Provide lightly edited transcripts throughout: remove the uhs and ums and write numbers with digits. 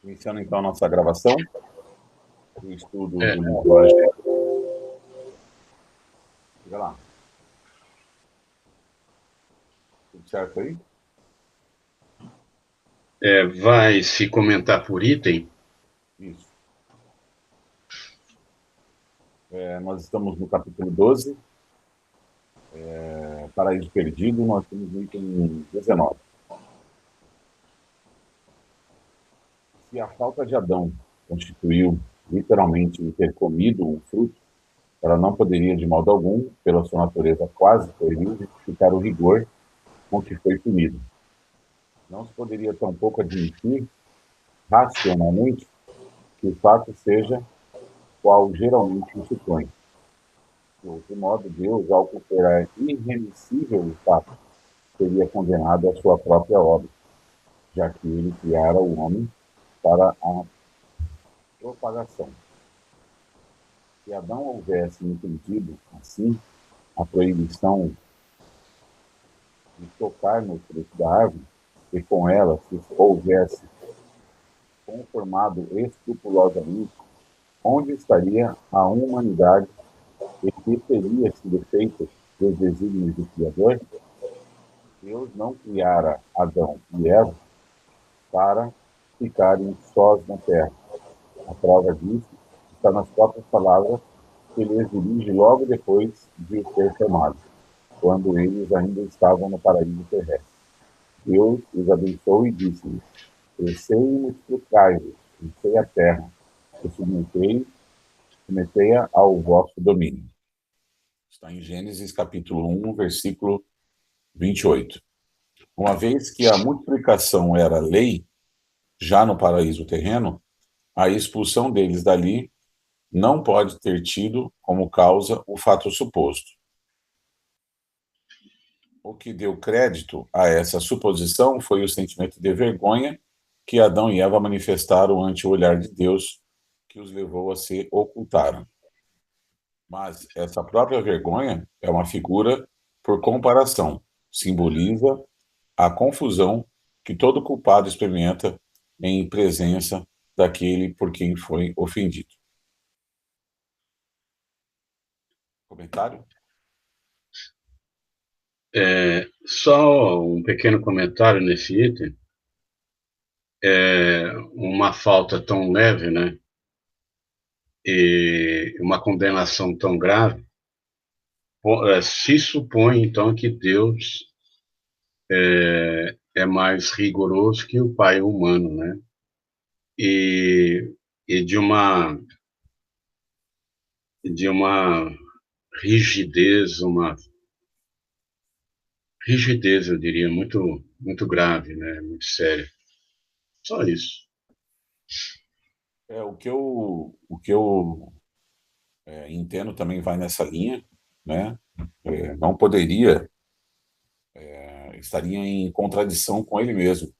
Iniciando então a nossa gravação, o estudo do É, livro. Diga lá. Tudo certo aí? vai se comentar por item? Isso. Nós estamos no capítulo 12, Paraíso Perdido, nós temos no item 19. Se a falta de Adão constituiu literalmente o ter comido um fruto, ela não poderia, de modo algum, pela sua natureza quase pueril, justificar o rigor com que foi punido. Não se poderia tampouco admitir, racionalmente, que o fato seja qual geralmente se supõe. De outro modo, Deus, ao considerar irremissível o fato, seria condenado à sua própria obra, já que ele criara o homem para a propagação. Se Adão houvesse entendido, assim, a proibição de tocar no fruto da árvore, e com ela se houvesse conformado escrupulosamente, onde estaria a humanidade e que teria sido feita dos desígnios do Criador? Deus não criara Adão e Eva para ficarem sós na terra. A prova disso está nas próprias palavras que ele lhes dirige logo depois de os ter formado, quando eles ainda estavam no paraíso terrestre. Deus os abençoou e disse-lhes: crescei e multiplicai-vos, enchei a terra, e submetei-a ao vosso domínio. Está em Gênesis capítulo 1, versículo 28. Uma vez que a multiplicação era lei, já no paraíso terreno, a expulsão deles dali não pode ter tido como causa o fato suposto. O que deu crédito a essa suposição foi o sentimento de vergonha que Adão e Eva manifestaram ante o olhar de Deus, que os levou a se ocultarem. Mas essa própria vergonha é uma figura por comparação, simboliza a confusão que todo culpado experimenta em presença daquele por quem foi ofendido. Comentário? Só um pequeno comentário nesse item. Uma falta tão leve, né? E uma condenação tão grave, se supõe, então, que Deus é mais rigoroso que o pai humano, né? E, e de uma rigidez, eu diria, muito, muito grave, né? Muito séria. Só isso. O que eu entendo também vai nessa linha, né? Não poderia, estaria em contradição com ele mesmo,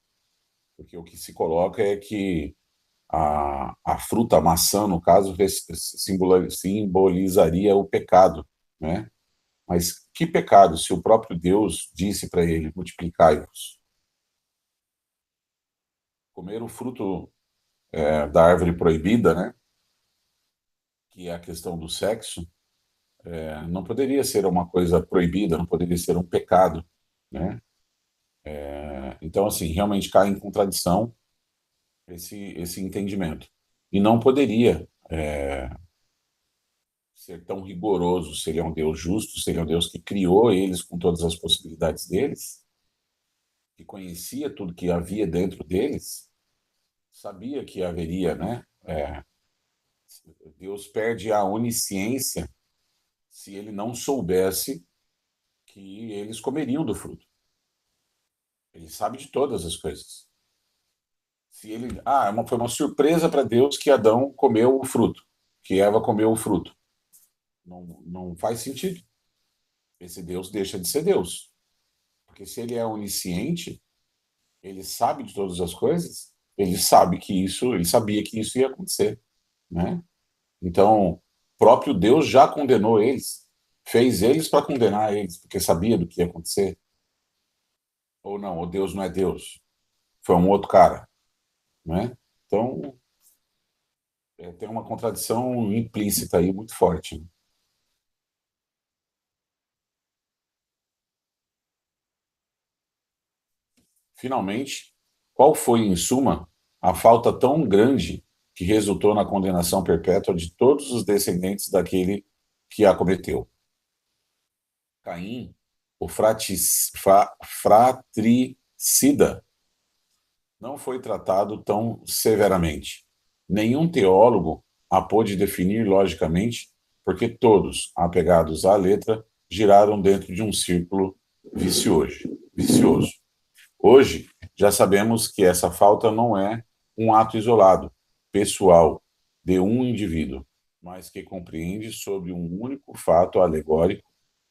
porque o que se coloca é que a fruta, a maçã, no caso, simbolizaria o pecado, né? Mas que pecado se o próprio Deus disse para ele: multiplicai-vos? Comer o fruto da árvore proibida, né? Que é a questão do sexo, não poderia ser uma coisa proibida, não poderia ser um pecado, né? Então, assim, realmente cai em contradição esse entendimento. E não poderia ser tão rigoroso se ele é um Deus justo, se ele é um Deus que criou eles com todas as possibilidades deles, que conhecia tudo que havia dentro deles, sabia que haveria, né? Deus perde a onisciência se ele não soubesse que eles comeriam do fruto. Ele sabe de todas as coisas. Se ele, foi uma surpresa para Deus que Adão comeu o fruto, que Eva comeu o fruto. Não faz sentido. Esse Deus deixa de ser Deus. Porque se ele é onisciente, ele sabe de todas as coisas, ele sabia que isso ia acontecer, né? Então, o próprio Deus já condenou eles, fez eles para condenar eles, porque sabia do que ia acontecer. Ou não, o Deus não é Deus, foi um outro cara. né? Então, tem uma contradição implícita aí muito forte. Finalmente, qual foi, em suma, a falta tão grande que resultou na condenação perpétua de todos os descendentes daquele que a cometeu? Caim, o fratricida, não foi tratado tão severamente. Nenhum teólogo a pôde definir logicamente, porque todos, apegados à letra, giraram dentro de um círculo vicioso. Hoje, já sabemos que essa falta não é um ato isolado, pessoal, de um indivíduo, mas que compreende sobre um único fato alegórico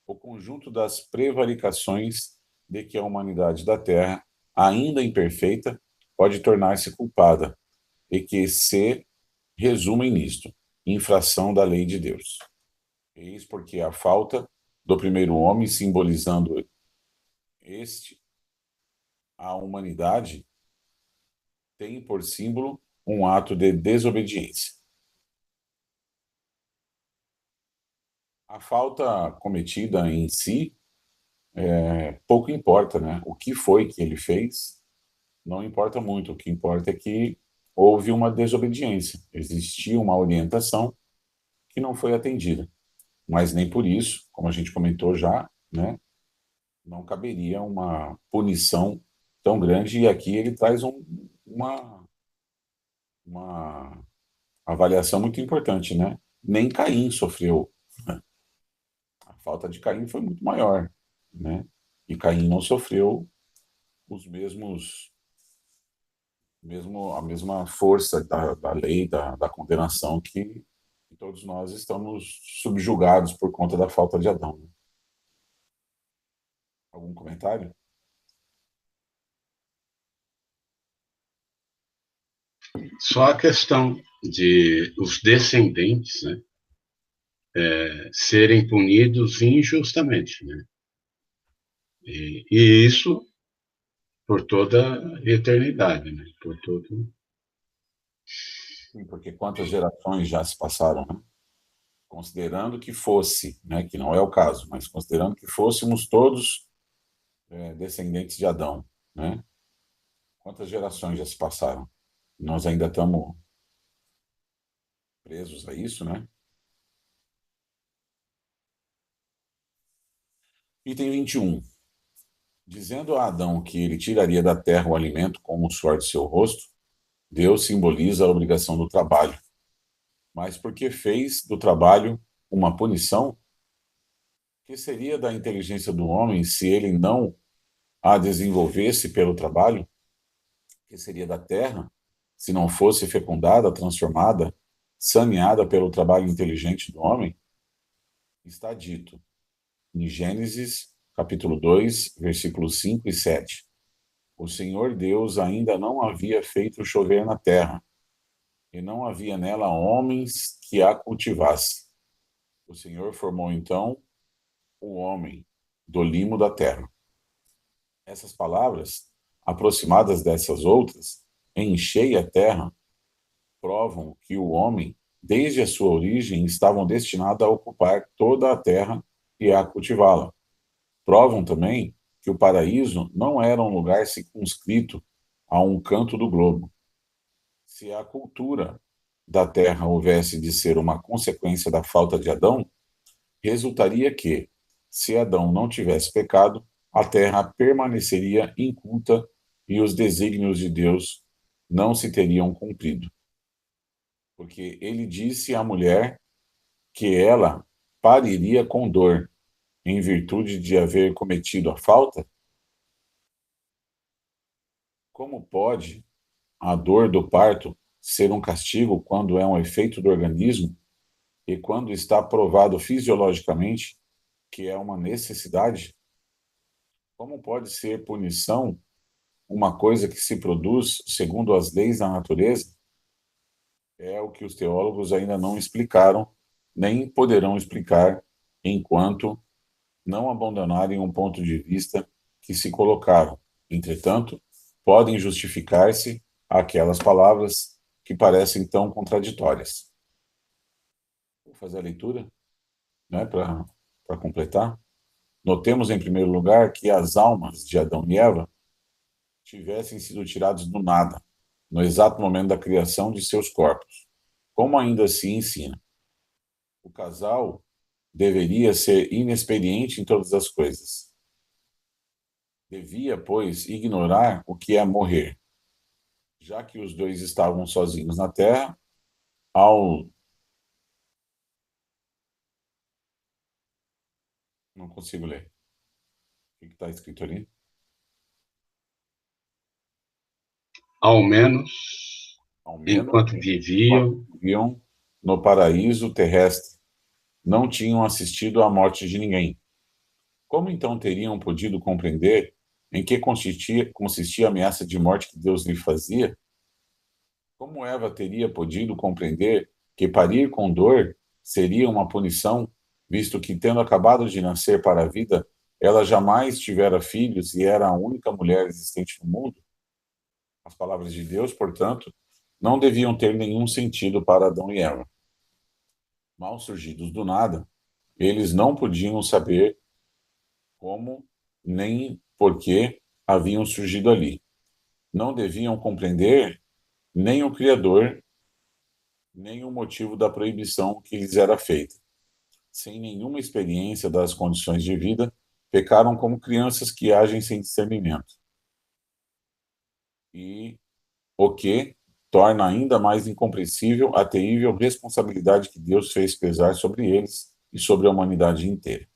o conjunto das prevaricações de que a humanidade da Terra, ainda imperfeita, pode tornar-se culpada e que se resumem nisto: infração da lei de Deus. Eis porque a falta do primeiro homem, simbolizando este, a humanidade, tem por símbolo um ato de desobediência. A falta cometida em si pouco importa, né? O que foi que ele fez não importa muito. O que importa é que houve uma desobediência. Existia uma orientação que não foi atendida. Mas nem por isso, como a gente comentou já, né? Não caberia uma punição tão grande. E aqui ele traz uma avaliação muito importante, né? Nem Caim sofreu. A falta de Caim foi muito maior, né? E Caim não sofreu os a mesma força da lei, da condenação que todos nós estamos subjugados por conta da falta de Adão. Né? Algum comentário? Só a questão de os descendentes, né, serem punidos injustamente, né? E isso por toda a eternidade, né? Por todo. Sim, porque quantas gerações já se passaram, né? Considerando que fosse, né, que não é o caso, mas considerando que fôssemos todos descendentes de Adão, né? Quantas gerações já se passaram? Nós ainda estamos presos a isso, né? Item 21. Dizendo a Adão que ele tiraria da terra o alimento com o suor de seu rosto, Deus simboliza a obrigação do trabalho. Mas porque fez do trabalho uma punição, que seria da inteligência do homem se ele não a desenvolvesse pelo trabalho? Que seria da terra se não fosse fecundada, transformada, saneada pelo trabalho inteligente do homem? Está dito em Gênesis, capítulo 2, versículos 5 e 7. O Senhor Deus ainda não havia feito chover na terra, e não havia nela homens que a cultivassem. O Senhor formou então o homem do limo da terra. Essas palavras, aproximadas dessas outras, enchei a terra, provam que o homem, desde a sua origem, estavam destinados a ocupar toda a terra e a cultivá-la. Provam também que o paraíso não era um lugar circunscrito a um canto do globo. Se a cultura da terra houvesse de ser uma consequência da falta de Adão, resultaria que, se Adão não tivesse pecado, a terra permaneceria inculta e os desígnios de Deus não se teriam cumprido. Porque ele disse à mulher que ela pariria com dor, em virtude de haver cometido a falta? Como pode a dor do parto ser um castigo quando é um efeito do organismo e quando está provado fisiologicamente que é uma necessidade? Como pode ser punição uma coisa que se produz segundo as leis da natureza? É o que os teólogos ainda não explicaram, nem poderão explicar enquanto não abandonarem um ponto de vista que se colocaram. Entretanto, podem justificar-se aquelas palavras que parecem tão contraditórias. Vou fazer a leitura, né, para completar. Notemos, em primeiro lugar, que as almas de Adão e Eva tivessem sido tirados do nada, no exato momento da criação de seus corpos. Como ainda se ensina, o casal deveria ser inexperiente em todas as coisas. Devia, pois, ignorar o que é morrer, já que os dois estavam sozinhos na terra, ao... Não consigo ler. O que está escrito ali? Ao menos, Ao menos, enquanto viviam, viviam no paraíso terrestre, não tinham assistido à morte de ninguém. Como então teriam podido compreender em que consistia a ameaça de morte que Deus lhe fazia? Como Eva teria podido compreender que parir com dor seria uma punição, visto que, tendo acabado de nascer para a vida, ela jamais tivera filhos e era a única mulher existente no mundo? As palavras de Deus, portanto, não deviam ter nenhum sentido para Adão e Eva. Mal surgidos do nada, eles não podiam saber como nem por que haviam surgido ali. Não deviam compreender nem o Criador, nem o motivo da proibição que lhes era feita. Sem nenhuma experiência das condições de vida, pecaram como crianças que agem sem discernimento. E o que torna ainda mais incompreensível a terrível responsabilidade que Deus fez pesar sobre eles e sobre a humanidade inteira.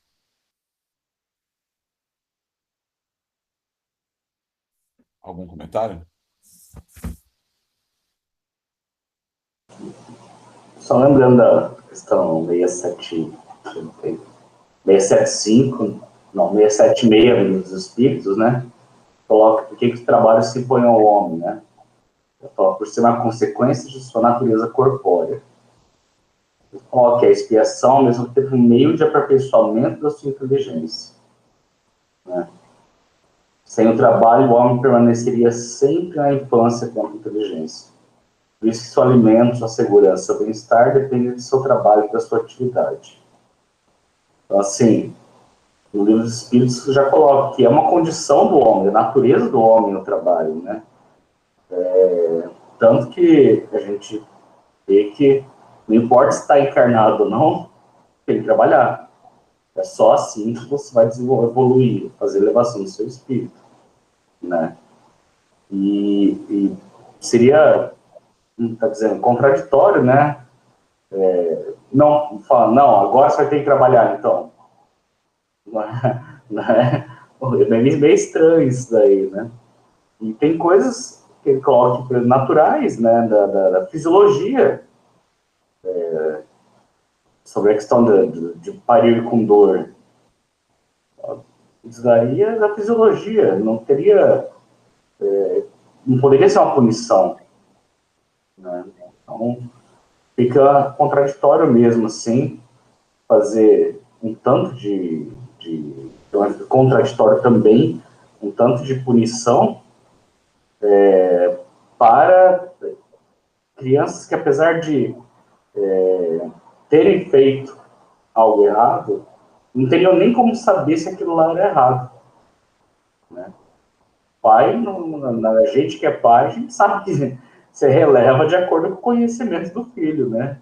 Algum comentário? Só lembrando da questão 67, 675, não, 676 dos Espíritos, né? Coloca por que os trabalhos se impõem ao homem, né? Por ser uma consequência de sua natureza corpórea. Coloca a expiação, ao mesmo tempo, um meio de aperfeiçoamento da sua inteligência. Né? Sem o trabalho, o homem permaneceria sempre na infância com a inteligência. Por isso que seu alimento, sua segurança, seu bem-estar dependem do seu trabalho e da sua atividade. Então, assim, no Livro dos Espíritos já coloca que é uma condição do homem, a natureza do homem o trabalho, né? Tanto que a gente vê que não importa se está encarnado ou não, tem que trabalhar. É só assim que você vai desenvolver, evoluir, fazer elevação do seu espírito, né? E seria, tá dizendo, contraditório, né? Não, fala, não, agora você vai ter que trabalhar, então. É meio estranho isso daí, né? E tem coisas que ele coloca naturais, né, da fisiologia, sobre a questão de parir com dor. Isso daí é da fisiologia, não teria, não poderia ser uma punição, né? Então, fica contraditório mesmo, assim, fazer um tanto contraditório também, um tanto de punição para crianças que, apesar de terem feito algo errado, não teriam nem como saber se aquilo lá era errado. Né? Pai, a gente que é pai, a gente sabe que você releva de acordo com o conhecimento do filho, né?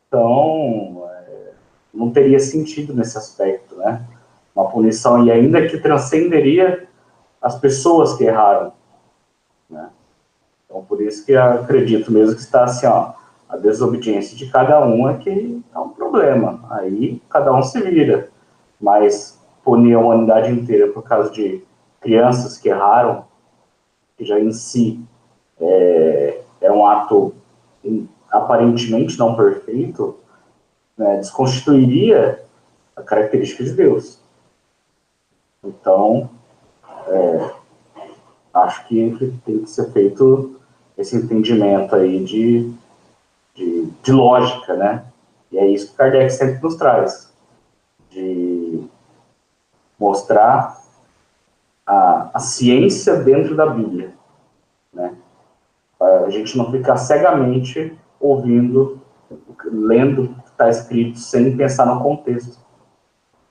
Então, não teria sentido nesse aspecto, né? Uma punição, e ainda que transcenderia as pessoas que erraram, né? Então, por isso que eu acredito mesmo que está assim, ó, a desobediência de cada um é que é um problema. Aí, cada um se vira. Mas punir a humanidade inteira por causa de crianças que erraram, que já em si é um ato aparentemente não perfeito, né, desconstituiria a característica de Deus. Então, acho que tem que ser feito esse entendimento aí de lógica, né? E é isso que Kardec sempre nos traz, de mostrar a ciência dentro da Bíblia, né? A gente não ficar cegamente ouvindo, lendo o que está escrito, sem pensar no contexto.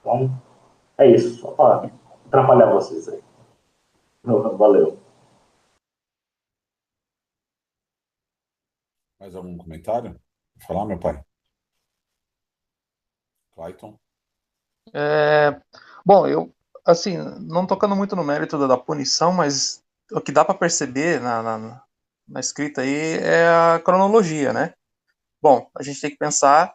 Então, é isso. Só para atrapalhar vocês aí. Valeu. Mais algum comentário? Vou falar, meu pai? Clayton? Bom, eu, assim, não tocando muito no mérito da punição, mas o que dá para perceber na escrita aí é a cronologia, né? Bom, a gente tem que pensar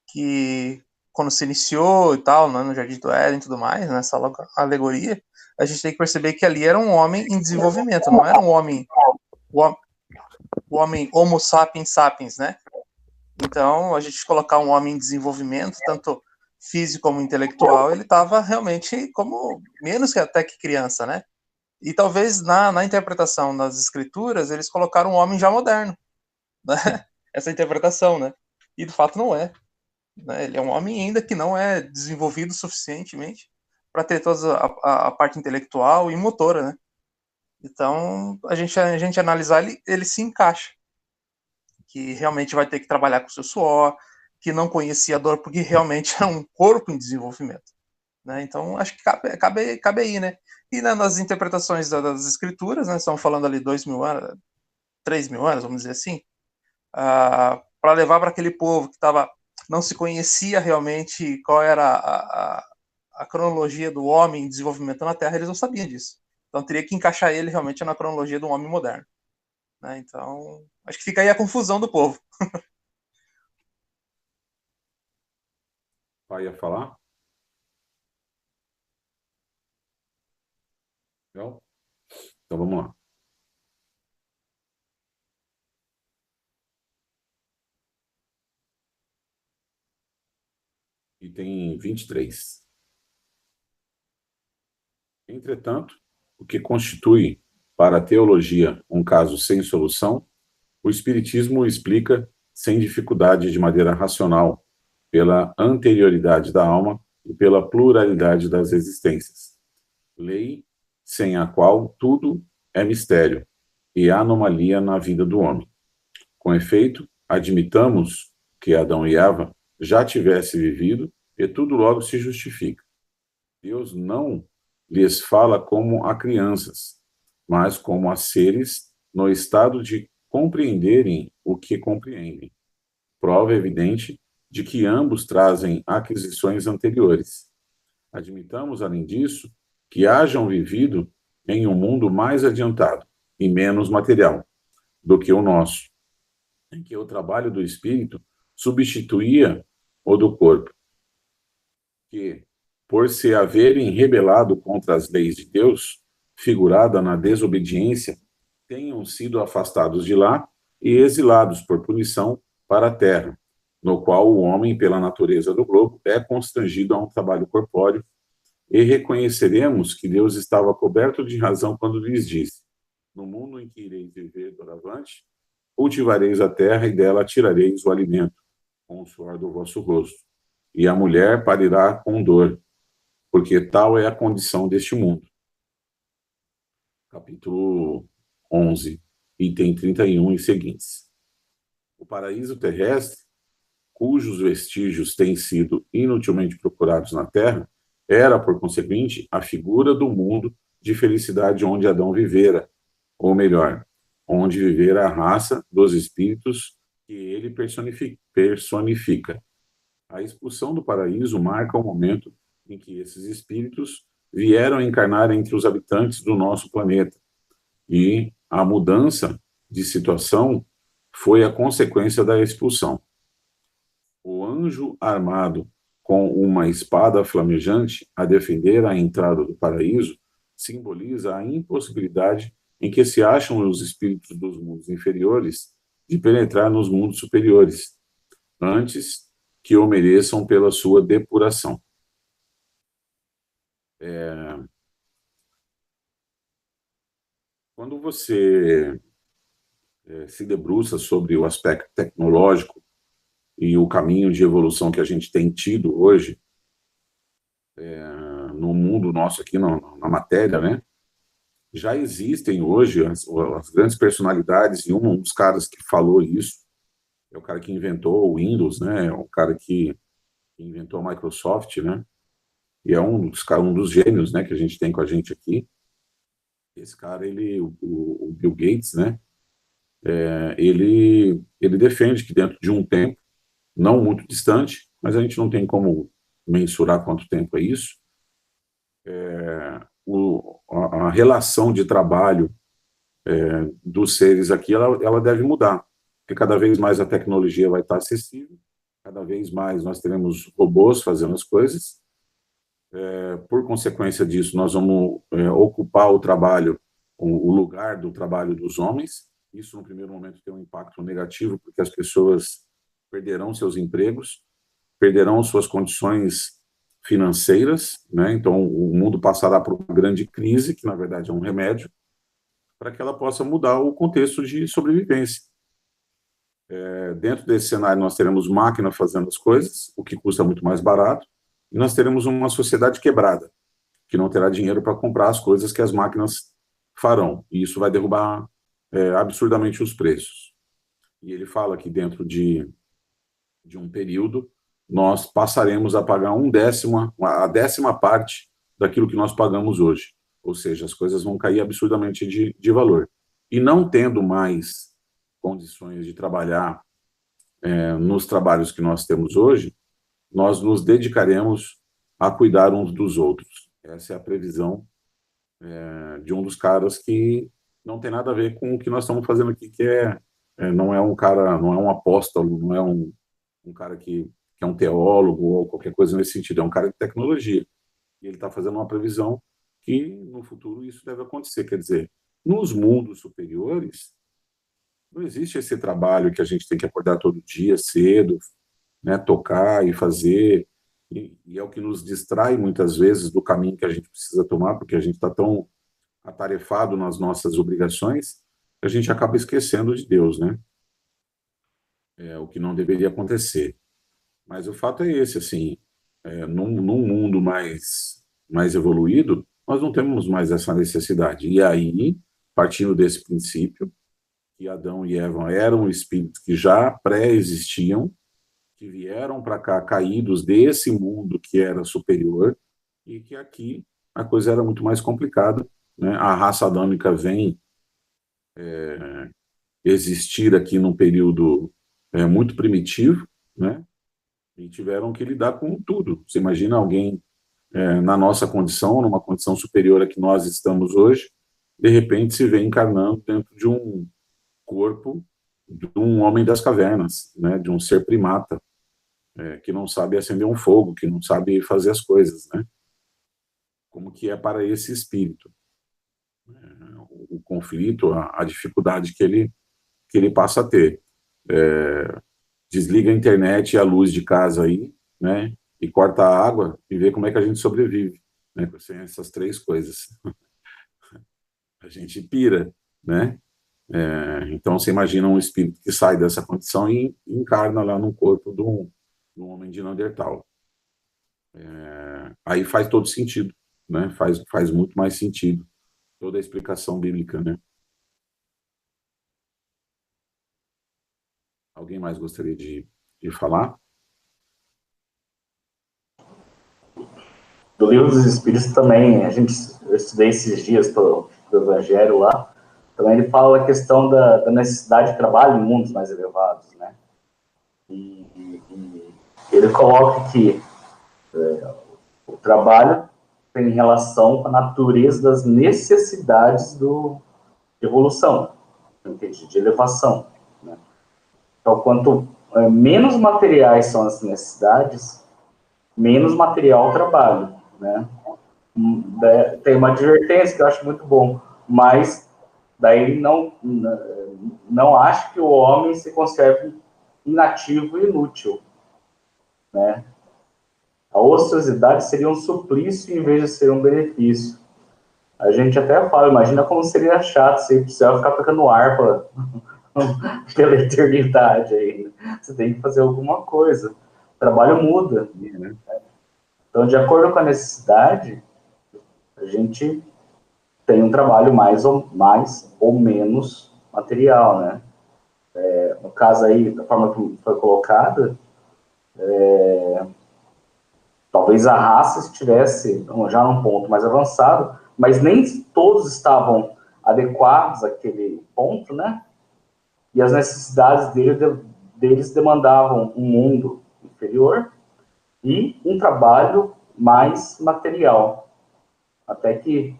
que quando se iniciou e tal, né, no Jardim do Éden e tudo mais, nessa alegoria, a gente tem que perceber que ali era um homem em desenvolvimento, não era um homem, o homem Homo sapiens sapiens, né? Então, a gente colocar um homem em desenvolvimento, tanto físico como intelectual, ele estava realmente como menos que até que criança, né? E talvez na interpretação das escrituras eles colocaram um homem já moderno, né? Essa interpretação, né? E de fato não é, né? Ele é um homem ainda que não é desenvolvido suficientemente para ter toda a parte intelectual e motora, né? Então, a gente analisar ele se encaixa, que realmente vai ter que trabalhar com o seu suor, que não conhecia a dor porque realmente é um corpo em desenvolvimento, né? Então, acho que cabe aí, né? E né, nas interpretações das escrituras, né, estamos falando ali 2.000 anos, 3.000 anos, vamos dizer assim, para levar para aquele povo que não se conhecia realmente qual era a cronologia do homem em desenvolvimento na Terra, eles não sabiam disso. Então, teria que encaixar ele realmente na cronologia do homem moderno, né? Então, acho que fica aí a confusão do povo. Pai ia falar? Não? Então vamos lá. Item 23. Entretanto, o que constitui para a teologia um caso sem solução, o Espiritismo explica sem dificuldade de maneira racional, pela anterioridade da alma e pela pluralidade das existências. Lei sem a qual tudo é mistério e anomalia na vida do homem. Com efeito, admitamos que Adão e Eva já tivessem vivido e tudo logo se justifica. Deus não lhes fala como a crianças, mas como a seres no estado de compreenderem o que compreendem. Prova evidente de que ambos trazem aquisições anteriores. Admitamos, além disso, que hajam vivido em um mundo mais adiantado e menos material do que o nosso, em que o trabalho do espírito substituía o do corpo, que, por se haverem rebelado contra as leis de Deus, figurada na desobediência, tenham sido afastados de lá e exilados por punição para a terra, no qual o homem, pela natureza do globo, é constrangido a um trabalho corpóreo, e reconheceremos que Deus estava coberto de razão quando lhes disse: no mundo em que ireis viver doravante, cultivareis a terra e dela tirareis o alimento, com o suor do vosso rosto. E a mulher parirá com dor, porque tal é a condição deste mundo. Capítulo 11, item 31 e seguintes. O paraíso terrestre, cujos vestígios têm sido inutilmente procurados na terra, era, por conseguinte, a figura do mundo de felicidade onde Adão vivera, ou melhor, onde vivera a raça dos espíritos que ele personifica. A expulsão do paraíso marca o momento em que esses espíritos vieram encarnar entre os habitantes do nosso planeta, e a mudança de situação foi a consequência da expulsão. O anjo armado com uma espada flamejante a defender a entrada do paraíso simboliza a impossibilidade em que se acham os espíritos dos mundos inferiores de penetrar nos mundos superiores, antes que o mereçam pela sua depuração. Quando você se debruça sobre o aspecto tecnológico e o caminho de evolução que a gente tem tido hoje, no mundo nosso aqui, na matéria, né? já existem hoje as grandes personalidades, e um dos caras que falou isso é o cara que inventou o Windows, né? É o cara que inventou a Microsoft, né? E é um dos gênios, né, que a gente tem com a gente aqui. Esse cara, o Bill Gates, né? Ele defende que dentro de um tempo, não muito distante, mas a gente não tem como mensurar quanto tempo é isso, a relação de trabalho dos seres aqui, ela deve mudar, porque cada vez mais a tecnologia vai estar acessível, cada vez mais nós teremos robôs fazendo as coisas, por consequência disso, nós vamos ocupar o lugar do trabalho dos homens. Isso, no primeiro momento, tem um impacto negativo, porque as pessoas perderão seus empregos, perderão suas condições financeiras, né? Então, o mundo passará por uma grande crise, que, na verdade, é um remédio, para que ela possa mudar o contexto de sobrevivência. Dentro desse cenário, nós teremos máquina fazendo as coisas, o que custa muito mais barato, e nós teremos uma sociedade quebrada, que não terá dinheiro para comprar as coisas que as máquinas farão, e isso vai derrubar absurdamente os preços. E ele fala que dentro de um período, nós passaremos a pagar a 10ª parte daquilo que nós pagamos hoje, ou seja, as coisas vão cair absurdamente de valor. E não tendo mais condições de trabalhar nos trabalhos que nós temos hoje, nós nos dedicaremos a cuidar uns dos outros. Essa é a previsão de um dos caras que não tem nada a ver com o que nós estamos fazendo aqui, que não é um cara, não é um apóstolo, não é um cara que é um teólogo ou qualquer coisa nesse sentido, é um cara de tecnologia. E ele está fazendo uma previsão que no futuro isso deve acontecer. Quer dizer, nos mundos superiores, não existe esse trabalho que a gente tem que acordar todo dia cedo, né, tocar e fazer, e é o que nos distrai muitas vezes do caminho que a gente precisa tomar, porque a gente está tão atarefado nas nossas obrigações, a gente acaba esquecendo de Deus, né? É o que não deveria acontecer. Mas o fato é esse, assim, num mundo mais evoluído, nós não temos mais essa necessidade. E aí, partindo desse princípio, que Adão e Eva eram espíritos que já pré-existiam, que vieram para cá caídos desse mundo que era superior, e que aqui a coisa era muito mais complicada, né? A raça adâmica vem existir aqui num período muito primitivo, né? E tiveram que lidar com tudo. Você imagina alguém na nossa condição, numa condição superior a que nós estamos hoje, de repente se vê encarnando dentro de um corpo de um homem das cavernas, né? De um ser primata, que não sabe acender um fogo, que não sabe fazer as coisas, né? Como que é para esse espírito? O conflito, a dificuldade que ele passa a ter. Desliga a internet e a luz de casa aí, né? E corta a água e vê como é que a gente sobrevive, né? Sem essas 3 coisas. A gente pira, né? Então, você imagina um espírito que sai dessa condição e encarna lá no corpo de um homem de Neandertal. Aí faz todo sentido, né? Faz muito mais sentido toda a explicação bíblica, né? Alguém mais gostaria de falar? Do Livro dos Espíritos também, eu estudei esses dias do Evangelho lá, também ele fala a questão da necessidade de trabalho em mundos mais elevados, né? E ele coloca que o trabalho tem relação com a natureza das necessidades de evolução, de elevação, né? Então, quanto menos materiais são as necessidades, menos material o trabalho, né? Tem uma advertência que eu acho muito bom, mas daí não acho que o homem se conserve inativo e inútil, né? A ociosidade seria um suplício em vez de ser um benefício. A gente até fala, imagina como seria chato se o céu ficar tocando harpa pela eternidade aí. Você tem que fazer alguma coisa. O trabalho muda, né? Então, de acordo com a necessidade, a gente tem um trabalho mais ou menos material, né? No caso aí, da forma que foi colocada, talvez a raça estivesse já num ponto mais avançado, mas nem todos estavam adequados àquele ponto, né? E as necessidades deles demandavam um mundo inferior e um trabalho mais material, até que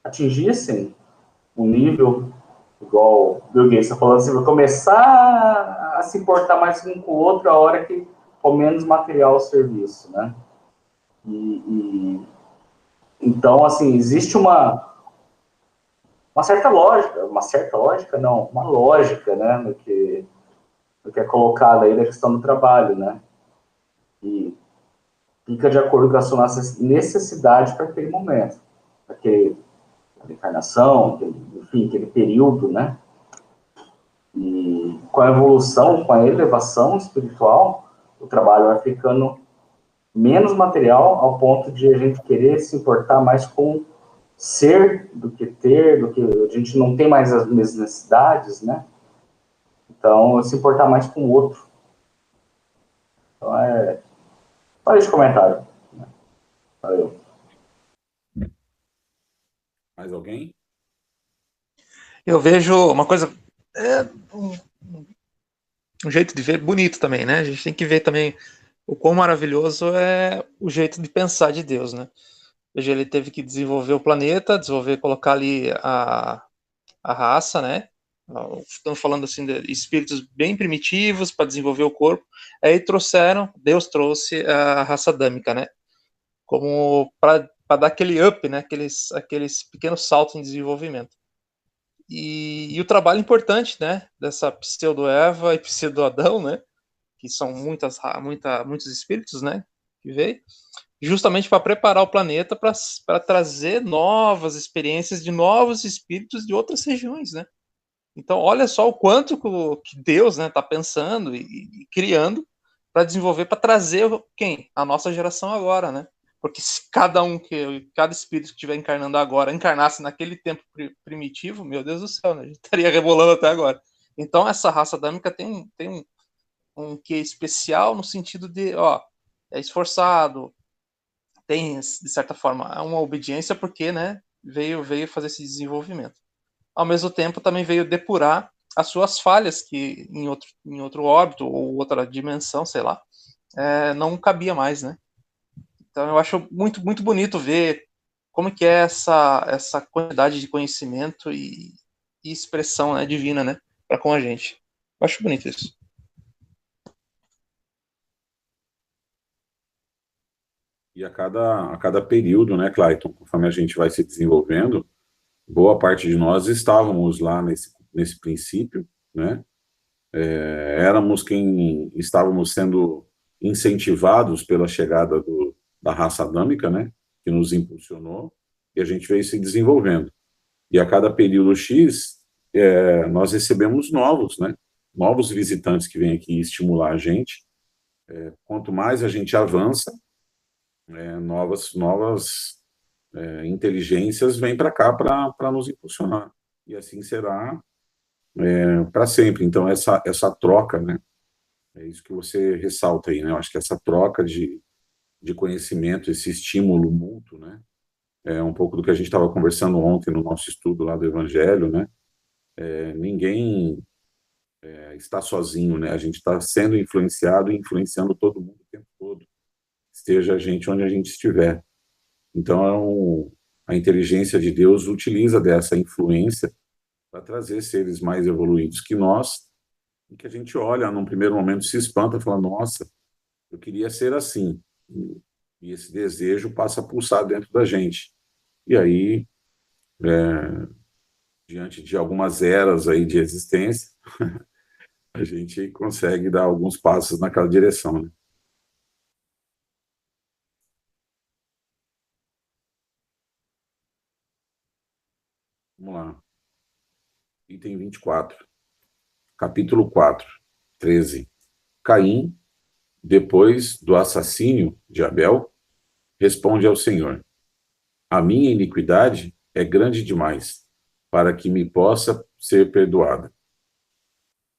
atingissem um nível, igual Bill Gates está falando assim, vai começar a se importar mais um com o outro a hora que for menos material o serviço, né? Então, assim, existe uma certa lógica, não, uma lógica, né, no que é colocado aí da questão do trabalho, né? E fica de acordo com a sua necessidade para aquele momento, para aquela encarnação, enfim, aquele período, né? E com a evolução, com a elevação espiritual, o trabalho vai ficando menos material ao ponto de a gente querer se importar mais com ser do que ter, do que a gente não tem mais as mesmas necessidades, né? Então, se importar mais com o outro. Então, só esse comentário. Valeu. Mais alguém? Eu vejo uma coisa, um jeito de ver bonito também, né? A gente tem que ver também o quão maravilhoso é o jeito de pensar de Deus, né? Veja, ele teve que desenvolver o planeta, colocar ali a raça, né? Estamos falando assim de espíritos bem primitivos para desenvolver o corpo. Aí Deus trouxe a raça adâmica, né? Como para dar aquele up, né? Aqueles pequenos saltos em desenvolvimento. E o trabalho importante, né? Dessa pseudo-Eva e pseudo-Adão, né? Que são muitos espíritos, né? Que veio justamente para preparar o planeta para trazer novas experiências de novos espíritos de outras regiões, né? Então, olha só o quanto que Deus, né, está pensando e criando para desenvolver, para trazer quem? A nossa geração agora, né? Porque se cada espírito que estiver encarnando agora encarnasse naquele tempo primitivo, meu Deus do céu, né? A gente estaria rebolando até agora. Então, essa raça adâmica tem um quê especial no sentido de, ó, é esforçado, tem, de certa forma, uma obediência porque, né, veio fazer esse desenvolvimento. Ao mesmo tempo, também veio depurar as suas falhas que em outro órbito ou outra dimensão, sei lá, não cabia mais, né? Então eu acho muito, muito bonito ver como que é essa quantidade de conhecimento e expressão, né, divina, né, para com a gente. Eu acho bonito isso. E a cada período, né, Clayton, conforme a gente vai se desenvolvendo, boa parte de nós estávamos lá nesse princípio, né? Éramos quem estávamos sendo incentivados pela chegada da raça adâmica, né? Que nos impulsionou, e a gente veio se desenvolvendo. E a cada período X, nós recebemos novos, né? Novos visitantes que vêm aqui estimular a gente. Quanto mais a gente avança, novas inteligências vêm para cá para nos impulsionar. E assim será para sempre. Então, essa troca, né? É isso que você ressalta aí, né? Eu acho que essa troca de conhecimento, esse estímulo mútuo, né? É um pouco do que a gente estava conversando ontem no nosso estudo lá do Evangelho, né? Ninguém está sozinho, né? A gente está sendo influenciado e influenciando todo mundo o tempo todo. Esteja a gente onde a gente estiver. Então, a inteligência de Deus utiliza dessa influência para trazer seres mais evoluídos que nós, e que a gente olha, num primeiro momento, se espanta, fala, nossa, eu queria ser assim. E esse desejo passa a pulsar dentro da gente. E aí, diante de algumas eras aí de existência, a gente consegue dar alguns passos naquela direção, né? Vamos lá. Item 24. Capítulo 4, 13. Caim, depois do assassínio de Abel, responde ao Senhor: a minha iniquidade é grande demais para que me possa ser perdoada.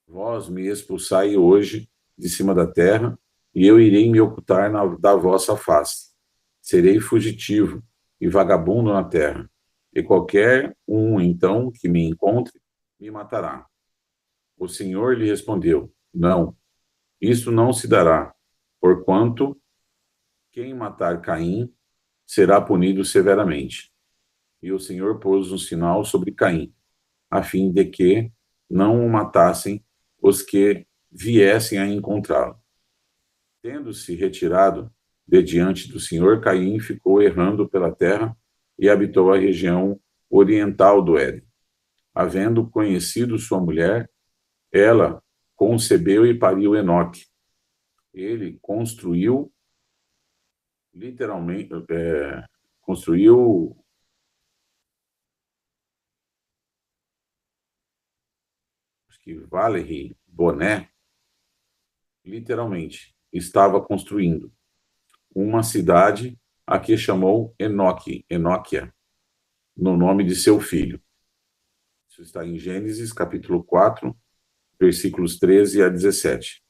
Vós me expulsai hoje de cima da terra, e eu irei me ocultar da vossa face. Serei fugitivo e vagabundo na terra, e qualquer um, então, que me encontre, me matará. O Senhor lhe respondeu: Não, isso não se dará, porquanto quem matar Caim será punido severamente. E o Senhor pôs um sinal sobre Caim, a fim de que não o matassem os que viessem a encontrá-lo. Tendo-se retirado de diante do Senhor, Caim ficou errando pela terra e habitou a região oriental do Éden. Havendo conhecido sua mulher, ela concebeu e pariu Enoque. Ele construiu, literalmente, construiu que Valerie Boné, literalmente, estava construindo uma cidade a que chamou Enoquia, no nome de seu filho. Isso está em Gênesis, capítulo 4, versículos 13 a 17.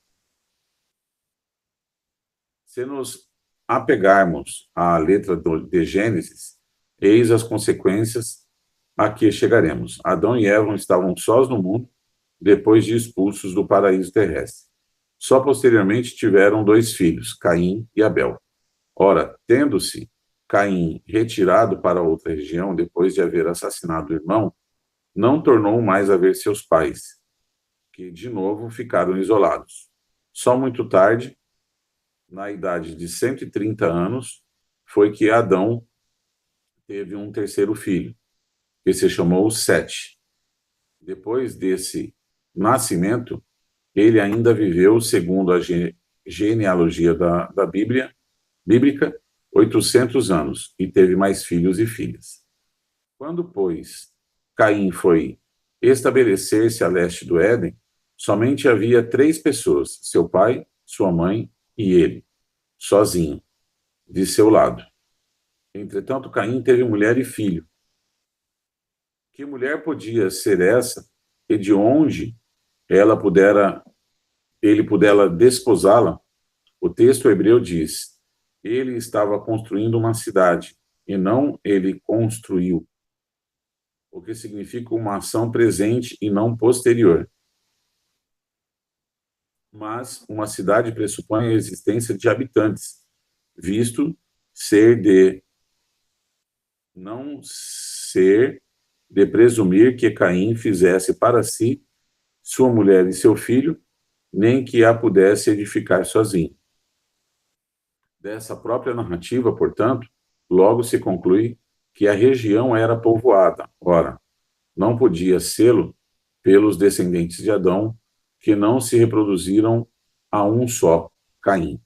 Se nos apegarmos à letra de Gênesis, eis as consequências a que chegaremos. Adão e Eva estavam sós no mundo, depois de expulsos do paraíso terrestre. Só posteriormente tiveram 2 filhos, Caim e Abel. Ora, tendo-se Caim retirado para outra região, depois de haver assassinado o irmão, não tornou mais a ver seus pais, que de novo ficaram isolados. Só muito tarde, na idade de 130 anos, foi que Adão teve um terceiro filho, que se chamou Sete. Depois desse nascimento, ele ainda viveu, segundo a genealogia da bíblica, 800 anos, e teve mais filhos e filhas. Quando, pois, Caim foi estabelecer-se a leste do Éden, somente havia 3 pessoas, seu pai, sua mãe e ele, sozinho, de seu lado. Entretanto, Caim teve mulher e filho. Que mulher podia ser essa, e de onde ele pudera desposá-la? O texto hebreu diz: ele estava construindo uma cidade, e não ele construiu, o que significa uma ação presente e não posterior. Mas uma cidade pressupõe a existência de habitantes, visto não ser de presumir que Caim fizesse para si, sua mulher e seu filho, nem que a pudesse edificar sozinho. Dessa própria narrativa, portanto, logo se conclui que a região era povoada. Ora, não podia sê-lo pelos descendentes de Adão, que não se reproduziram a um só, Caim.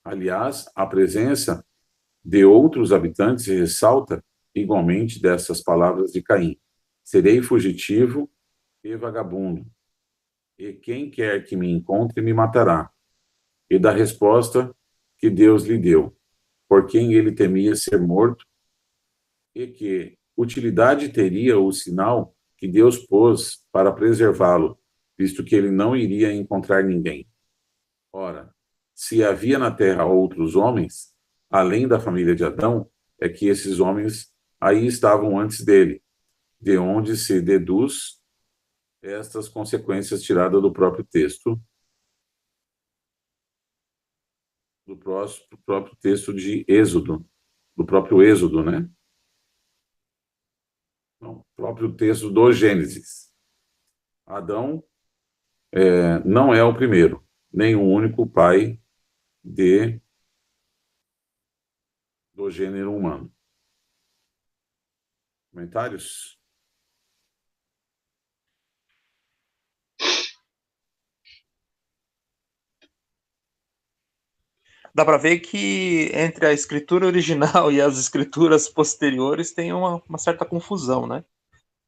Aliás, a presença de outros habitantes ressalta igualmente dessas palavras de Caim: serei fugitivo e vagabundo, e quem quer que me encontre me matará. E da resposta que Deus lhe deu, por quem ele temia ser morto, e que utilidade teria o sinal que Deus pôs para preservá-lo, visto que ele não iria encontrar ninguém. Ora, se havia na terra outros homens, além da família de Adão, é que esses homens aí estavam antes dele, de onde se deduz estas consequências tiradas do próprio texto, do próprio texto de Êxodo, do próprio Êxodo, né? Não, próprio texto do Gênesis. Adão não é o primeiro, nem o único pai do gênero humano. Comentários? Dá para ver que entre a escritura original e as escrituras posteriores tem uma certa confusão, né?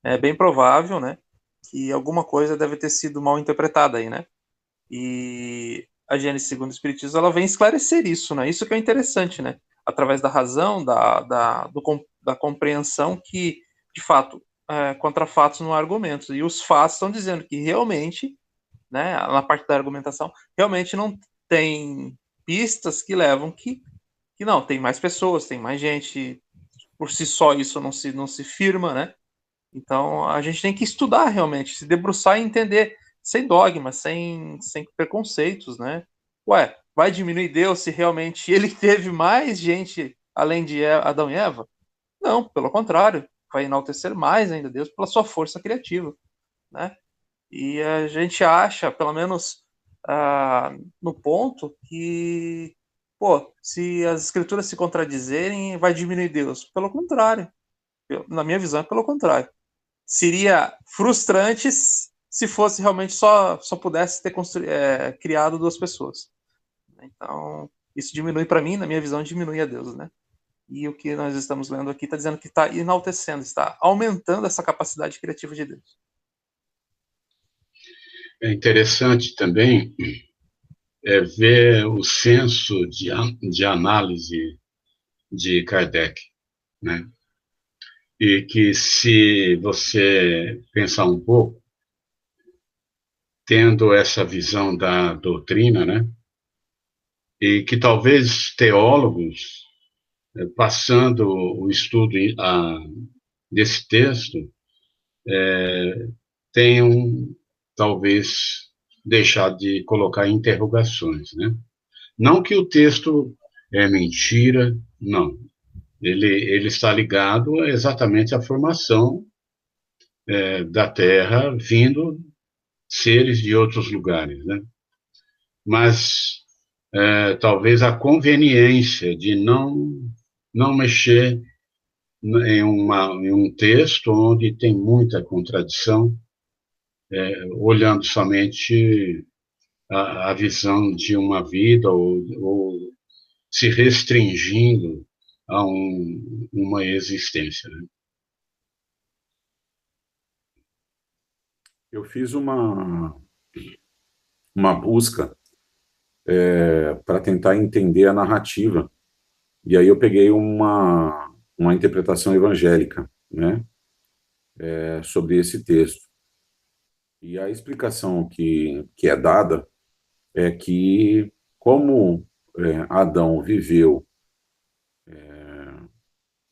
É bem provável, né, que alguma coisa deve ter sido mal interpretada aí, né? E a Gênesis segundo o Espiritismo, ela vem esclarecer isso, né? Isso que é interessante, né? Através da razão, da compreensão que de fato, contra fatos não há argumentos. E os fatos estão dizendo que realmente, né, na parte da argumentação, realmente não tem pistas que levam que não, tem mais pessoas, tem mais gente, por si só isso não se firma, né? Então a gente tem que estudar realmente, se debruçar e entender, sem dogmas, sem preconceitos, né? Ué, vai diminuir Deus se realmente ele teve mais gente além de Adão e Eva? Não, pelo contrário, vai enaltecer mais ainda Deus pela sua força criativa, né? E a gente acha, pelo menos no ponto, que, pô, se as escrituras se contradizerem, vai diminuir Deus. Pelo contrário, na minha visão, é pelo contrário. Seria frustrante se fosse realmente só pudesse ter criado duas pessoas. Então, isso diminui para mim, na minha visão, diminui a Deus, né? E o que nós estamos lendo aqui está dizendo que está enaltecendo, está aumentando essa capacidade criativa de Deus. É interessante também ver o senso de análise de Kardec, né? E que, se você pensar um pouco, tendo essa visão da doutrina, né? E que talvez teólogos, passando o estudo desse texto, tenham talvez deixado de colocar interrogações, né? Não que o texto é mentira, não. Ele está ligado exatamente à formação da Terra, vindo seres de outros lugares, né? Mas talvez a conveniência de não mexer em um texto onde tem muita contradição, olhando somente a visão de uma vida ou se restringindo a uma existência, né? Eu fiz uma busca para tentar entender a narrativa. E aí eu peguei uma interpretação evangélica, né, sobre esse texto. E a explicação que é dada é que, como Adão viveu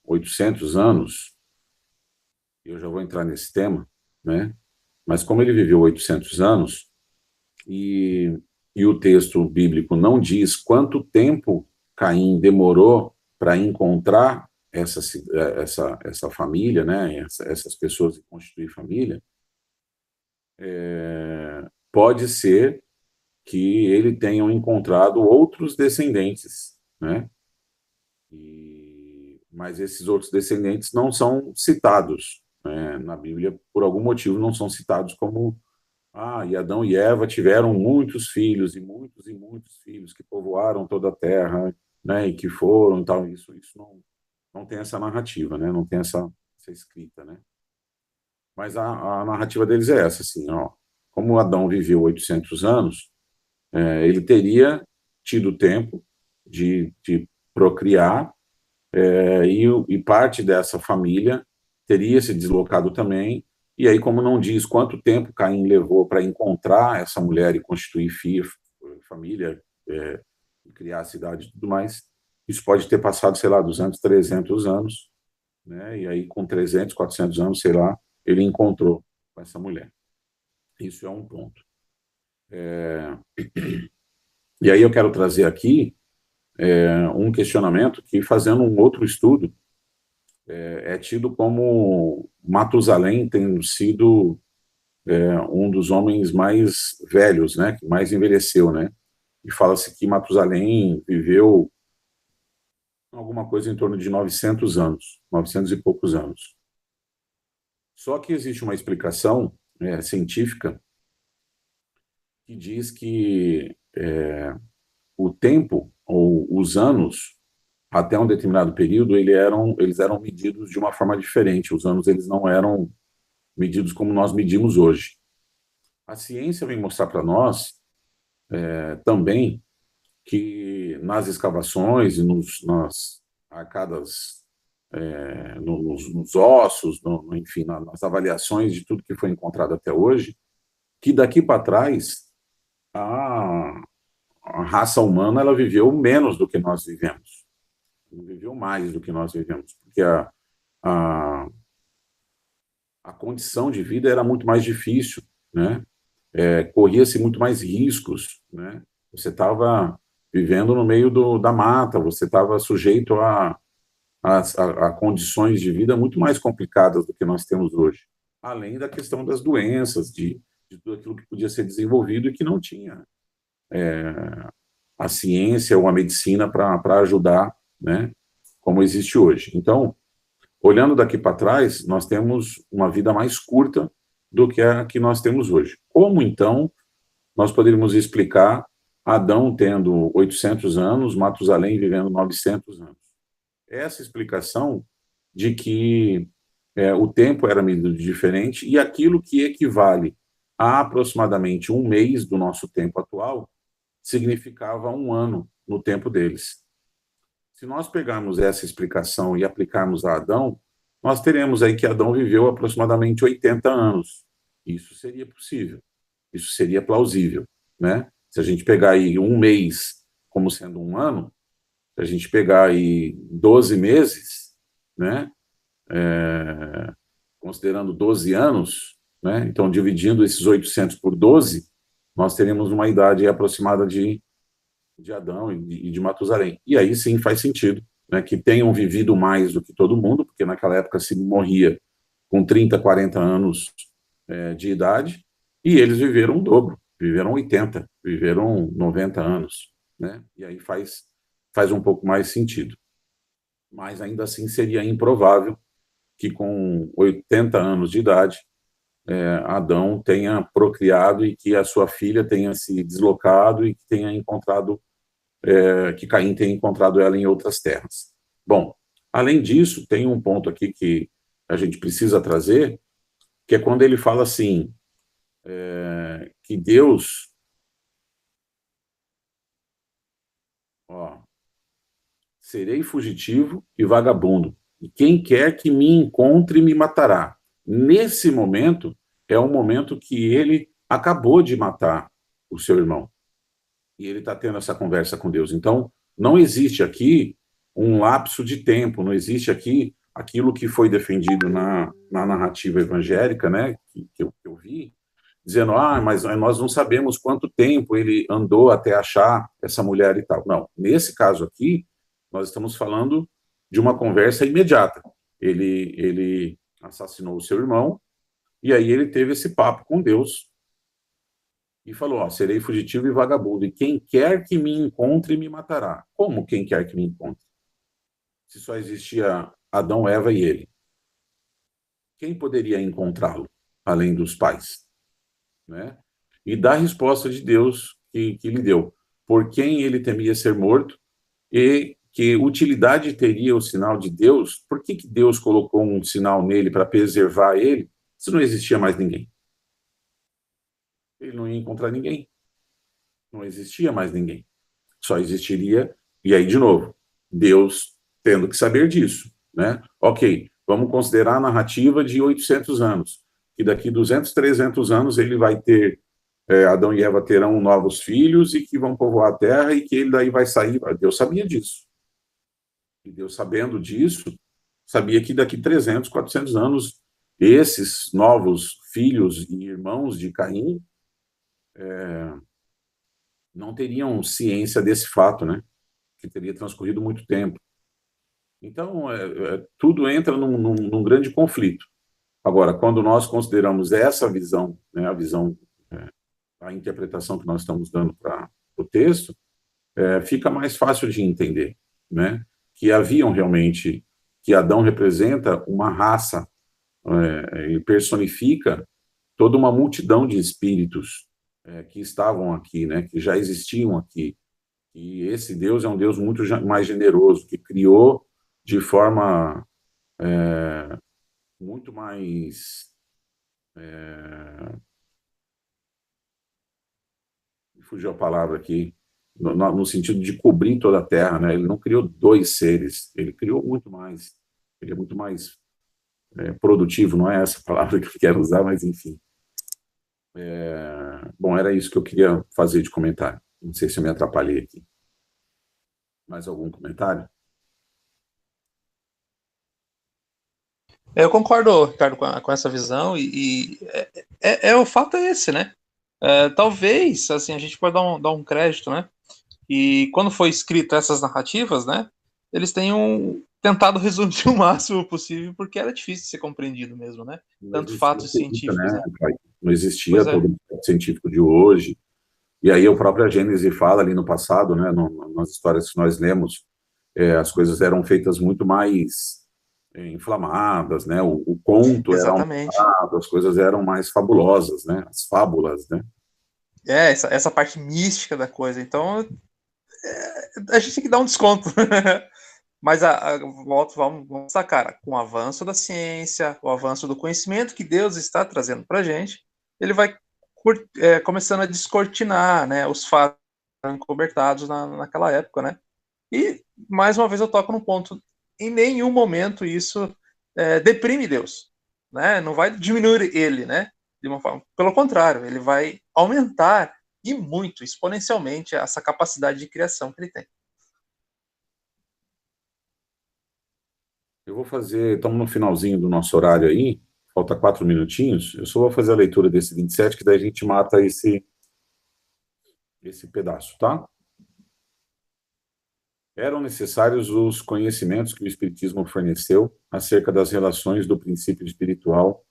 800 anos, eu já vou entrar nesse tema, né, mas como ele viveu 800 anos, e o texto bíblico não diz quanto tempo Caim demorou para encontrar essa família, né, essas pessoas que constituem família, pode ser que ele tenha encontrado outros descendentes, né? Mas esses outros descendentes não são citados, né, na Bíblia, por algum motivo não são citados como e Adão e Eva tiveram muitos filhos e muitos filhos que povoaram toda a terra, né, e que foram e tal. Isso não tem essa narrativa, né? Não tem essa escrita, né? Mas a narrativa deles é essa, assim, ó. Como Adão viveu 800 anos, ele teria tido tempo de procriar, e parte dessa família teria se deslocado também. E aí, como não diz quanto tempo Caim levou para encontrar essa mulher e constituir família, criar a cidade e tudo mais, isso pode ter passado, sei lá, 200, 300 anos, né? E aí, com 300, 400 anos, sei lá, ele encontrou com essa mulher. Isso é um ponto. E aí eu quero trazer aqui um questionamento que, fazendo um outro estudo, é tido como Matusalém tendo sido um dos homens mais velhos, né, que mais envelheceu, né? E fala-se que Matusalém viveu alguma coisa em torno de 900 anos, 900 e poucos anos. Só que existe uma explicação científica que diz que o tempo, ou os anos, até um determinado período, eles eram medidos de uma forma diferente. Os anos, eles não eram medidos como nós medimos hoje. A ciência vem mostrar para nós também que nas escavações e nas arcadas nos ossos, enfim, nas avaliações de tudo que foi encontrado até hoje, que daqui para trás a raça humana ela viveu menos do que nós vivemos, não viveu mais do que nós vivemos, porque a condição de vida era muito mais difícil, né? Corria-se muito mais riscos, né? Você estava vivendo no meio da mata, você estava sujeito a condições de vida muito mais complicadas do que nós temos hoje, além da questão das doenças, de tudo aquilo que podia ser desenvolvido e que não tinha a ciência ou a medicina para ajudar, né, como existe hoje. Então, olhando daqui para trás, nós temos uma vida mais curta do que a que nós temos hoje. Como, então, nós poderíamos explicar Adão tendo 800 anos, Matusalém vivendo 900 anos? Essa explicação de que o tempo era medido diferente e aquilo que equivale a aproximadamente um mês do nosso tempo atual significava um ano no tempo deles. Se nós pegarmos essa explicação e aplicarmos a Adão, nós teremos aí que Adão viveu aproximadamente 80 anos. Isso seria possível, isso seria plausível, né? Se a gente pegar aí um mês como sendo um ano, se a gente pegar aí 12 meses, né? Considerando 12 anos, né? Então, dividindo esses 800 por 12, nós teremos uma idade aproximada de Adão e de Matusalém. E aí sim faz sentido, né, que tenham vivido mais do que todo mundo, porque naquela época se morria com 30, 40 anos de idade, e eles viveram o dobro, viveram 80, viveram 90 anos, né? E aí faz um pouco mais sentido. Mas ainda assim seria improvável que com 80 anos de idade Adão tenha procriado e que a sua filha tenha se deslocado e que tenha encontrado, que Caim tenha encontrado ela em outras terras. Bom, além disso, tem um ponto aqui que a gente precisa trazer, que é quando ele fala assim, que Deus... serei fugitivo e vagabundo, e quem quer que me encontre me matará. Nesse momento, é o momento que ele acabou de matar o seu irmão. E ele está tendo essa conversa com Deus. Então, não existe aqui um lapso de tempo, não existe aqui aquilo que foi defendido na narrativa evangélica, né, que eu vi, dizendo, mas nós não sabemos quanto tempo ele andou até achar essa mulher e tal. Não, nesse caso aqui, nós estamos falando de uma conversa imediata. Ele assassinou o seu irmão, e aí ele teve esse papo com Deus, e falou, serei fugitivo e vagabundo, e quem quer que me encontre me matará. Como quem quer que me encontre? Se só existia Adão, Eva e ele. Quem poderia encontrá-lo, além dos pais? Né? E da resposta de Deus que lhe deu. Por quem ele temia ser morto, e que utilidade teria o sinal de Deus? Por que Deus colocou um sinal nele para preservar ele, se não existia mais ninguém? Ele não ia encontrar ninguém. Não existia mais ninguém. Só existiria, e aí, de novo, Deus tendo que saber disso, né? Ok, vamos considerar a narrativa de 800 anos, que daqui 200, 300 anos ele vai ter, Adão e Eva terão novos filhos e que vão povoar a terra e que ele daí vai sair. Deus sabia disso. E Deus, sabendo disso, sabia que daqui 300, 400 anos, esses novos filhos e irmãos de Caim não teriam ciência desse fato, né? Que teria transcorrido muito tempo. Então, tudo entra num grande conflito. Agora, quando nós consideramos essa visão, né, a visão, a interpretação que nós estamos dando para o texto, fica mais fácil de entender, né? Que haviam realmente, que Adão representa uma raça, e personifica toda uma multidão de espíritos que estavam aqui, né? Que já existiam aqui. E esse Deus é um Deus muito mais generoso, que criou de forma muito mais... fugiu a palavra aqui, no sentido de cobrir toda a Terra, né? Ele não criou dois seres, ele criou muito mais. Ele é muito mais produtivo, não é essa palavra que eu quero usar, mas enfim. Bom, era isso que eu queria fazer de comentário. Não sei se eu me atrapalhei aqui. Mais algum comentário? Eu concordo, Ricardo, com essa visão, o fato é esse, né? Talvez, assim, a gente pode dar um crédito, né? E quando foi escrito essas narrativas, né? Eles tenham tentado resumir o máximo possível, porque era difícil de ser compreendido mesmo, né? Não Tanto existia fatos ciência, científicos, né, né? Caio? Não existia Pois é, todo o método científico de hoje. E aí a própria Gênese fala ali no passado, né, nas histórias que nós lemos, as coisas eram feitas muito mais inflamadas, né? O conto era exatamente. aumentado, as coisas eram mais fabulosas, né? As fábulas, né? Essa parte mística da coisa. Então, a gente tem que dar um desconto. Mas vamos sacar, com o avanço da ciência, o avanço do conhecimento que Deus está trazendo para a gente, ele vai começando a descortinar, né, os fatos encobertados naquela época, né? E, mais uma vez, eu toco num ponto, em nenhum momento isso deprime Deus, né? Não vai diminuir ele, né? De uma forma. Pelo contrário, ele vai aumentar, e muito, exponencialmente, essa capacidade de criação que ele tem. Eu vou fazer, estamos no finalzinho do nosso horário aí, falta 4 minutinhos, eu só vou fazer a leitura desse 27, que daí a gente mata esse pedaço, tá? Eram necessários os conhecimentos que o Espiritismo forneceu acerca das relações do princípio espiritual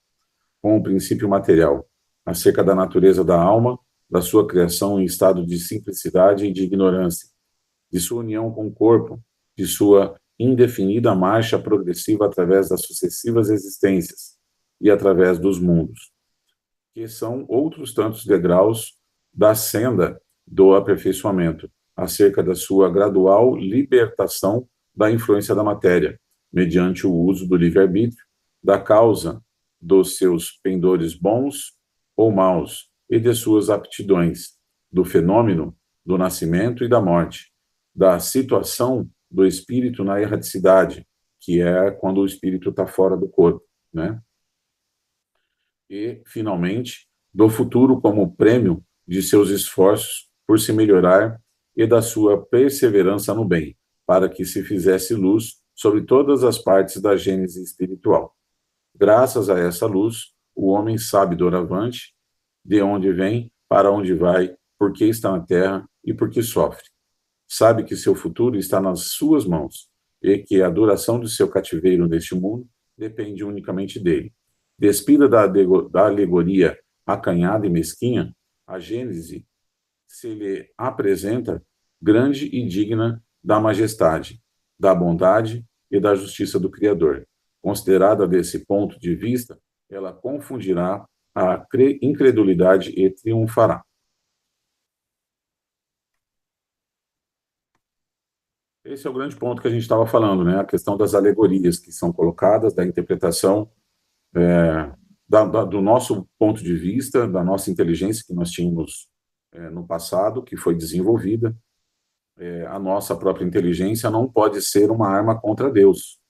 com o princípio material, acerca da natureza da alma, da sua criação em estado de simplicidade e de ignorância, de sua união com o corpo, de sua indefinida marcha progressiva através das sucessivas existências e através dos mundos, que são outros tantos degraus da senda do aperfeiçoamento, acerca da sua gradual libertação da influência da matéria, mediante o uso do livre-arbítrio, da causa dos seus pendores bons ou maus e de suas aptidões, do fenômeno do nascimento e da morte, da situação do espírito na erraticidade, que é quando o espírito está fora do corpo, né? E, finalmente, do futuro como prêmio de seus esforços por se melhorar e da sua perseverança no bem, para que se fizesse luz sobre todas as partes da gênese espiritual. Graças a essa luz, o homem sabe doravante de onde vem, para onde vai, por que está na terra e por que sofre. Sabe que seu futuro está nas suas mãos e que a duração de seu cativeiro neste mundo depende unicamente dele. Despida da alegoria acanhada e mesquinha, a Gênese se lhe apresenta grande e digna da majestade, da bondade e da justiça do Criador. Considerada desse ponto de vista, ela confundirá a incredulidade e triunfará. Esse é o grande ponto que a gente estava falando, né? A questão das alegorias que são colocadas, da interpretação do nosso ponto de vista, da nossa inteligência que nós tínhamos no passado, que foi desenvolvida. A nossa própria inteligência não pode ser uma arma contra Deus,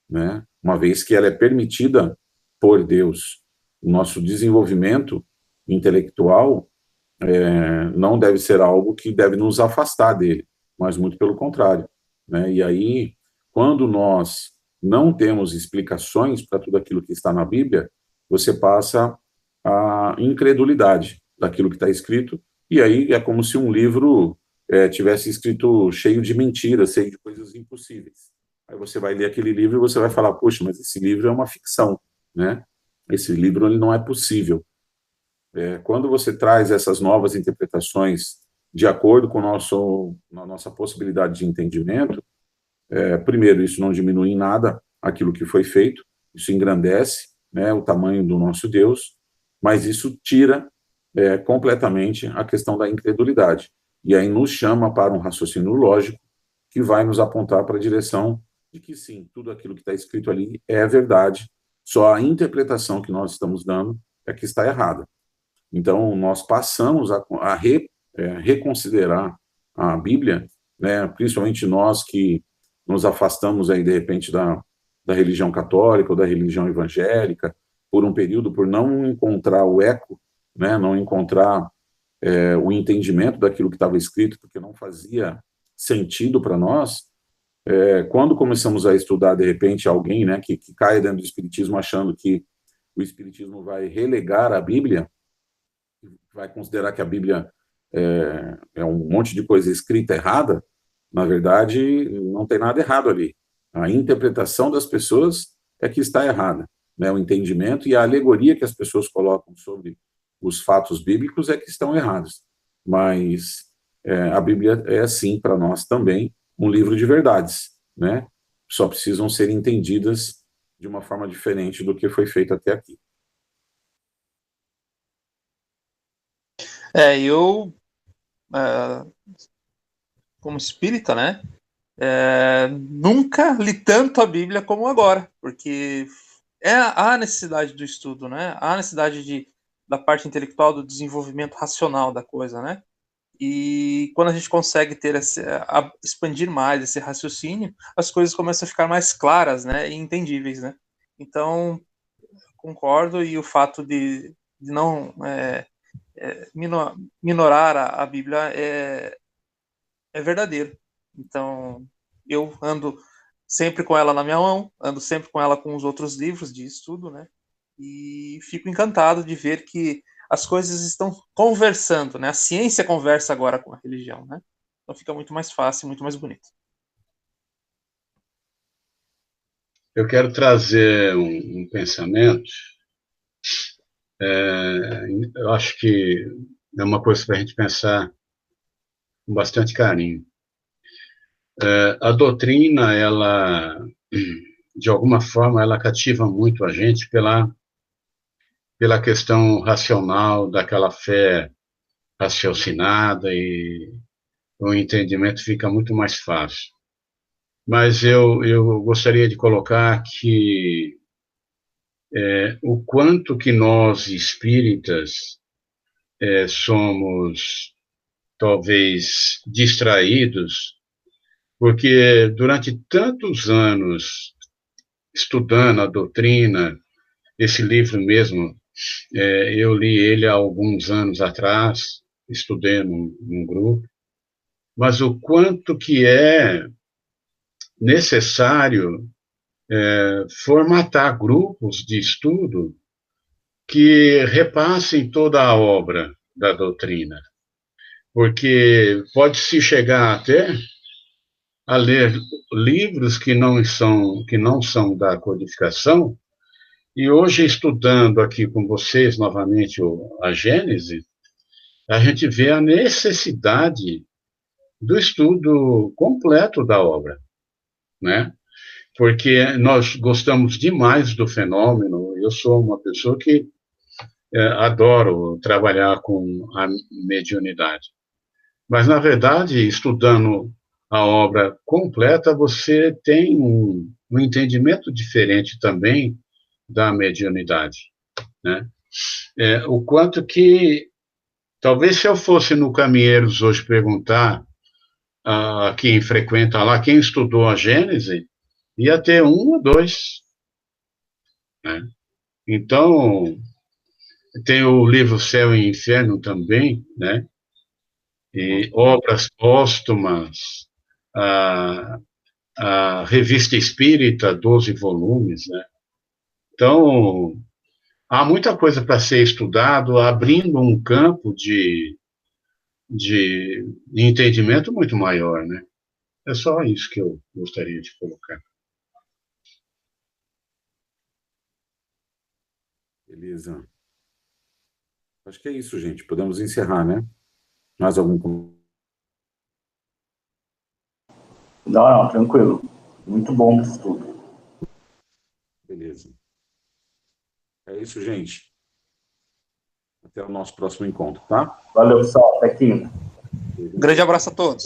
né? Uma vez que ela é permitida por Deus. O nosso desenvolvimento intelectual não deve ser algo que deve nos afastar dele, mas muito pelo contrário, né? E aí, quando nós não temos explicações para tudo aquilo que está na Bíblia, você passa a incredulidade daquilo que está escrito, e aí é como se um livro tivesse escrito cheio de mentiras, cheio de coisas impossíveis. Aí você vai ler aquele livro e você vai falar, poxa, mas esse livro é uma ficção, né? Esse livro ele não é possível. Quando você traz essas novas interpretações de acordo com a nossa possibilidade de entendimento, primeiro, isso não diminui em nada aquilo que foi feito, isso engrandece, né, o tamanho do nosso Deus, mas isso tira completamente a questão da incredulidade. E aí nos chama para um raciocínio lógico que vai nos apontar para a direção de que sim, tudo aquilo que está escrito ali é verdade, só a interpretação que nós estamos dando é que está errada. Então, nós passamos a reconsiderar a Bíblia, né, principalmente nós que nos afastamos aí, de repente, da da religião católica ou da religião evangélica, por um período, por não encontrar o eco, né, não encontrar o entendimento daquilo que estava escrito, porque não fazia sentido para nós. Quando começamos a estudar, de repente, alguém, né, que cai dentro do Espiritismo achando que o Espiritismo vai relegar a Bíblia, vai considerar que a Bíblia é um monte de coisa escrita errada, na verdade, não tem nada errado ali. A interpretação das pessoas é que está errada, né? O entendimento e a alegoria que as pessoas colocam sobre os fatos bíblicos é que estão errados. Mas a Bíblia é, sim, para nós também, um livro de verdades, né? Só precisam ser entendidas de uma forma diferente do que foi feito até aqui. Eu, como espírita, né, nunca li tanto a Bíblia como agora, porque há necessidade do estudo, né, há necessidade da parte intelectual, do desenvolvimento racional da coisa, né, e quando a gente consegue expandir mais esse raciocínio, as coisas começam a ficar mais claras, né, e entendíveis, né. Então, concordo, e o fato de não minorar a Bíblia é verdadeiro. Então, eu ando sempre com ela na minha mão, ando sempre com ela com os outros livros de estudo, né? E fico encantado de ver que as coisas estão conversando, né? A ciência conversa agora com a religião, né? Então fica muito mais fácil, muito mais bonito. Eu quero trazer um pensamento. Eu acho que é uma coisa para a gente pensar com bastante carinho. A doutrina, ela, de alguma forma, ela cativa muito a gente pela questão racional, daquela fé raciocinada, e o entendimento fica muito mais fácil. Mas eu gostaria de colocar que o quanto que nós, espíritas, somos, talvez, distraídos, porque durante tantos anos estudando a doutrina, esse livro mesmo, eu li ele há alguns anos atrás, estudei num grupo, mas o quanto que é necessário formatar grupos de estudo que repassem toda a obra da doutrina, porque pode-se chegar até a ler livros que não são da codificação, e hoje, estudando aqui com vocês novamente a Gênese, a gente vê a necessidade do estudo completo da obra, né? Porque nós gostamos demais do fenômeno. Eu sou uma pessoa que adoro trabalhar com a mediunidade. Mas, na verdade, estudando a obra completa, você tem um entendimento diferente também da mediunidade, né? O quanto que, talvez se eu fosse no Caminheiros hoje perguntar a quem frequenta lá, quem estudou a Gênese, ia ter um ou dois, né? Então, tem o livro Céu e Inferno também, né? E obras póstumas, a Revista Espírita, 12 volumes, né? Então, há muita coisa para ser estudado, abrindo um campo de entendimento muito maior, né? É só isso que eu gostaria de colocar. Beleza. Acho que é isso, gente. Podemos encerrar, né? Mais algum? Não, tranquilo. Muito bom isso tudo. Beleza. É isso, gente. Até o nosso próximo encontro, tá? Valeu, pessoal. Até quinta. Um grande abraço a todos.